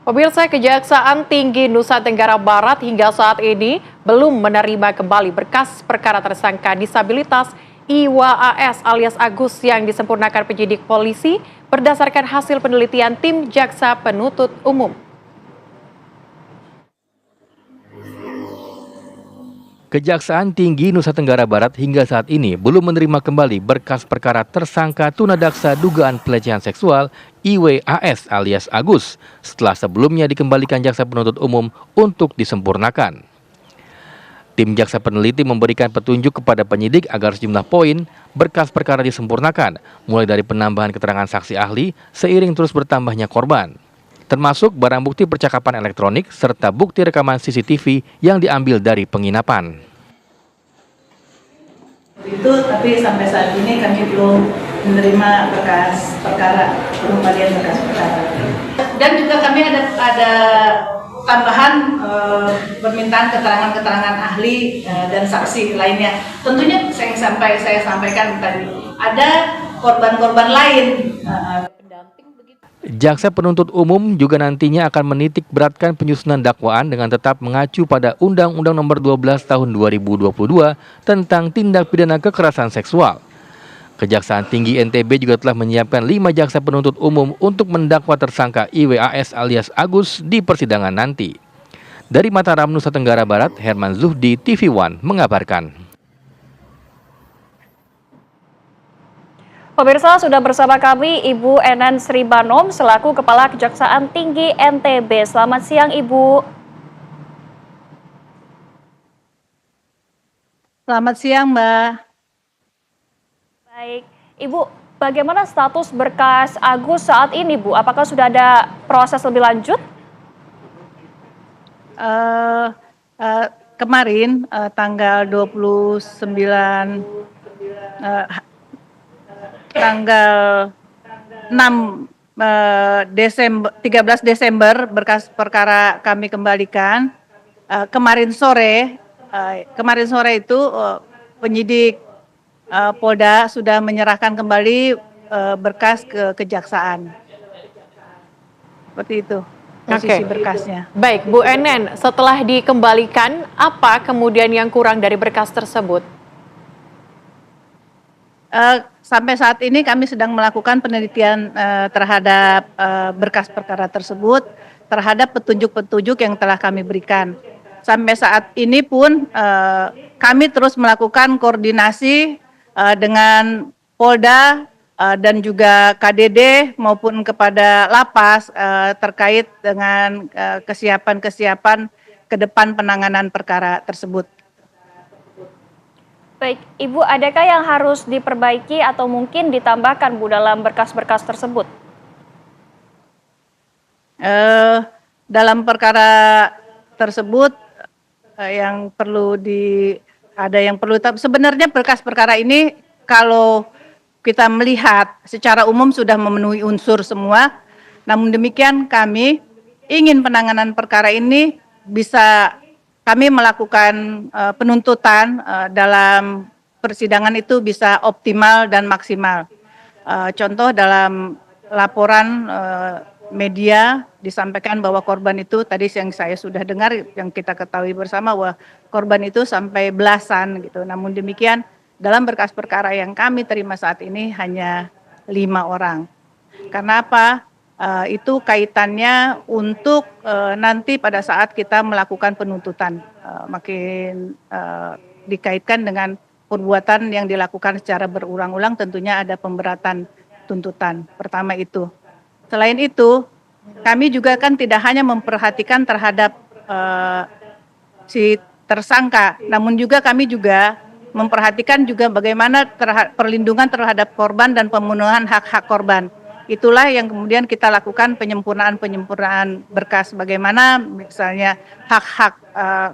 Pemirsa, Kejaksaan Tinggi Nusa Tenggara Barat hingga saat ini belum menerima kembali berkas perkara tersangka disabilitas IWAAS alias Agus yang disempurnakan penyidik polisi berdasarkan hasil penelitian tim Jaksa Penuntut Umum. Kejaksaan Tinggi Nusa Tenggara Barat hingga saat ini belum menerima kembali berkas perkara tersangka tunadaksa dugaan pelecehan seksual IWAS alias Agus setelah sebelumnya dikembalikan Jaksa Penuntut Umum untuk disempurnakan. Tim jaksa peneliti memberikan petunjuk kepada penyidik agar sejumlah poin berkas perkara disempurnakan, mulai dari penambahan keterangan saksi ahli seiring terus bertambahnya korban, termasuk barang bukti percakapan elektronik serta bukti rekaman CCTV yang diambil dari penginapan. Itu, tapi sampai saat ini kami belum menerima berkas perkara, pengembalian berkas perkara. Dan juga kami ada tambahan permintaan keterangan-keterangan ahli dan saksi lainnya. Tentunya saya sampaikan tadi ada korban-korban lain. Jaksa Penuntut Umum juga nantinya akan menitik beratkan penyusunan dakwaan dengan tetap mengacu pada Undang-Undang Nomor 12 Tahun 2022 tentang tindak pidana kekerasan seksual. Kejaksaan Tinggi NTB juga telah menyiapkan 5 jaksa penuntut umum untuk mendakwa tersangka IWAS alias Agus di persidangan nanti. Dari Mataram, Nusa Tenggara Barat, Herman Zuhdi, TV One mengabarkan. Pemirsa, sudah bersama kami Ibu Enen Sribanom selaku Kepala Kejaksaan Tinggi NTB. Selamat siang, Ibu. Selamat siang, Mbak. Baik, Ibu, bagaimana status berkas Agus saat ini, Bu? Apakah sudah ada proses lebih lanjut? Kemarin tanggal 29 tanggal 6 Desember 13 Desember berkas perkara kami kembalikan. Kemarin sore itu penyidik Polda sudah menyerahkan kembali berkas ke kejaksaan. Seperti itu posisi berkasnya. Baik, Bu Enen, setelah dikembalikan, apa kemudian yang kurang dari berkas tersebut? Sampai saat ini kami sedang melakukan penelitian terhadap berkas perkara tersebut, terhadap petunjuk-petunjuk yang telah kami berikan. Sampai saat ini pun kami terus melakukan koordinasi dengan Polda dan juga KDD maupun kepada Lapas terkait dengan kesiapan-kesiapan ke depan penanganan perkara tersebut. Baik, Ibu, adakah yang harus diperbaiki atau mungkin ditambahkan, Bu, dalam berkas-berkas tersebut? Dalam perkara tersebut yang perlu sebenarnya berkas perkara ini kalau kita melihat secara umum sudah memenuhi unsur semua. Namun demikian kami ingin penanganan perkara ini bisa kami melakukan penuntutan dalam persidangan itu bisa optimal dan maksimal. Contoh dalam laporan media disampaikan bahwa korban itu tadi yang saya sudah dengar, yang kita ketahui bersama bahwa korban itu sampai belasan gitu. Namun demikian dalam berkas perkara yang kami terima saat ini hanya 5 orang. Karena apa? Itu kaitannya untuk nanti pada saat kita melakukan penuntutan makin dikaitkan dengan perbuatan yang dilakukan secara berulang-ulang, tentunya ada pemberatan tuntutan. Pertama itu. Selain itu, kami juga kan tidak hanya memperhatikan terhadap si tersangka, namun juga kami juga memperhatikan juga bagaimana perlindungan terhadap korban dan pemenuhan hak-hak korban. Itulah yang kemudian kita lakukan penyempurnaan berkas, bagaimana misalnya hak-hak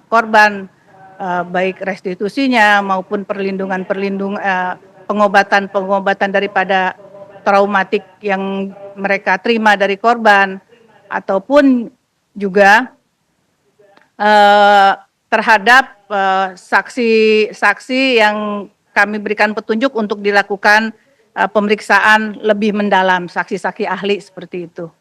korban, baik restitusinya maupun pengobatan daripada traumatik yang mereka terima dari korban, ataupun juga terhadap saksi-saksi yang kami berikan petunjuk untuk dilakukan pemeriksaan lebih mendalam, saksi-saksi ahli seperti itu.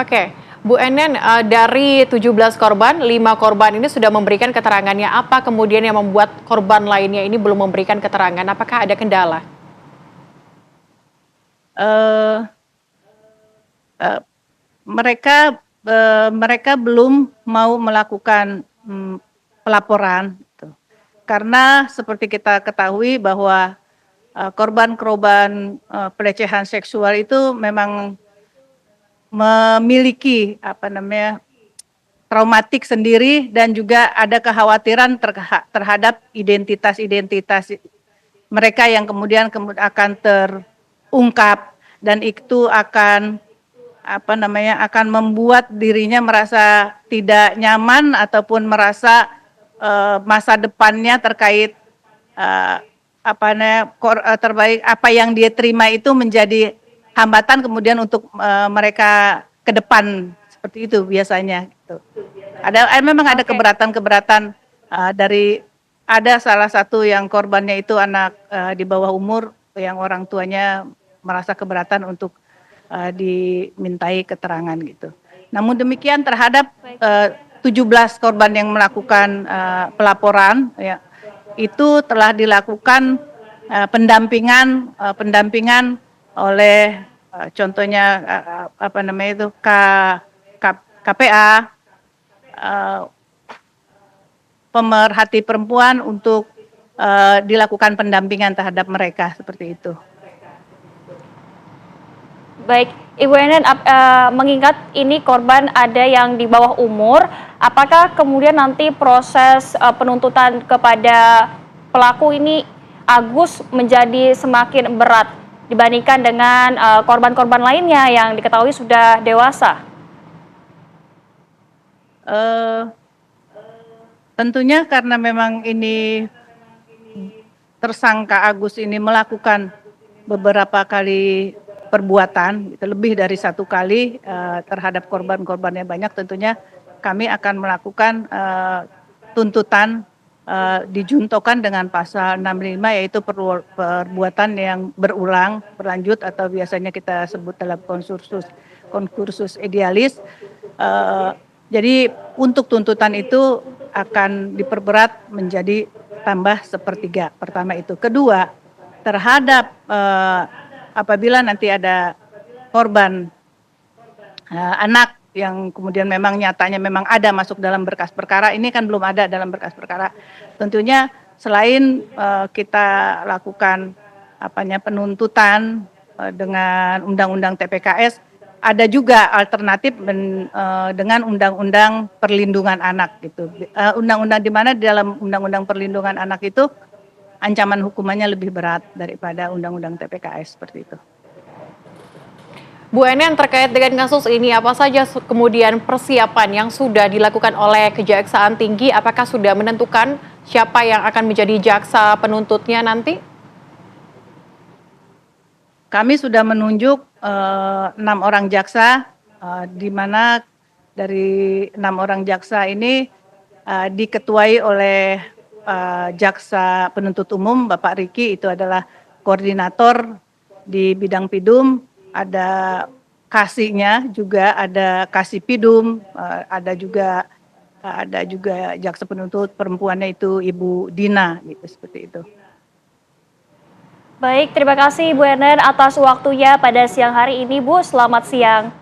Oke, Bu Enen, dari 17 korban, 5 korban ini sudah memberikan keterangannya. Apa kemudian yang membuat korban lainnya ini belum memberikan keterangan? Apakah ada kendala? Eh, eh, mereka belum mau melakukan pelaporan, gitu. Karena seperti kita ketahui bahwa korban-korban pelecehan seksual itu memang memiliki traumatik sendiri dan juga ada kekhawatiran terhadap identitas mereka yang kemudian akan terungkap, dan itu akan akan membuat dirinya merasa tidak nyaman ataupun merasa masa depannya terkait terbaik apa yang dia terima itu menjadi hambatan kemudian untuk mereka ke depan, seperti itu biasanya gitu. Memang ada Oke. keberatan-keberatan ada salah satu yang korbannya itu anak di bawah umur yang orang tuanya merasa keberatan untuk dimintai keterangan gitu. Namun demikian terhadap 17 korban yang melakukan pelaporan ya, itu telah dilakukan pendampingan oleh contohnya KPA, pemerhati perempuan untuk dilakukan pendampingan terhadap mereka, seperti itu. Baik, Ibu Enen, mengingat ini korban ada yang di bawah umur, apakah kemudian nanti proses penuntutan kepada pelaku ini Agus menjadi semakin berat dibandingkan dengan korban-korban lainnya yang diketahui sudah dewasa? Tentunya karena memang ini tersangka Agus ini melakukan beberapa kali perbuatan, lebih dari satu kali terhadap korban-korbannya banyak, tentunya kami akan melakukan tuntutan dijuntokan dengan pasal 65, yaitu perbuatan yang berulang, berlanjut, atau biasanya kita sebut dalam konkursus idealis. Jadi untuk tuntutan itu akan diperberat menjadi tambah 1/3. Pertama itu. Kedua, terhadap apabila nanti ada korban anak yang kemudian memang nyatanya memang ada masuk dalam berkas perkara, ini kan belum ada dalam berkas perkara. Tentunya selain kita lakukan penuntutan dengan undang-undang TPKS, ada juga alternatif dengan undang-undang perlindungan anak gitu. Undang-undang di mana di dalam undang-undang perlindungan anak itu ancaman hukumannya lebih berat daripada undang-undang TPKS, seperti itu. Bu Enen, terkait dengan kasus ini, apa saja kemudian persiapan yang sudah dilakukan oleh Kejaksaan Tinggi? Apakah sudah menentukan siapa yang akan menjadi jaksa penuntutnya nanti? Kami sudah menunjuk 6 orang jaksa, di mana dari 6 orang jaksa ini diketuai oleh jaksa penuntut umum Bapak Riki, itu adalah koordinator di bidang pidum, ada kasihnya juga, ada kasih pidum, ada juga jaksa penuntut perempuannya itu Ibu Dina, gitu, seperti itu. Baik, terima kasih Bu Enen atas waktunya pada siang hari ini, Bu. Selamat siang.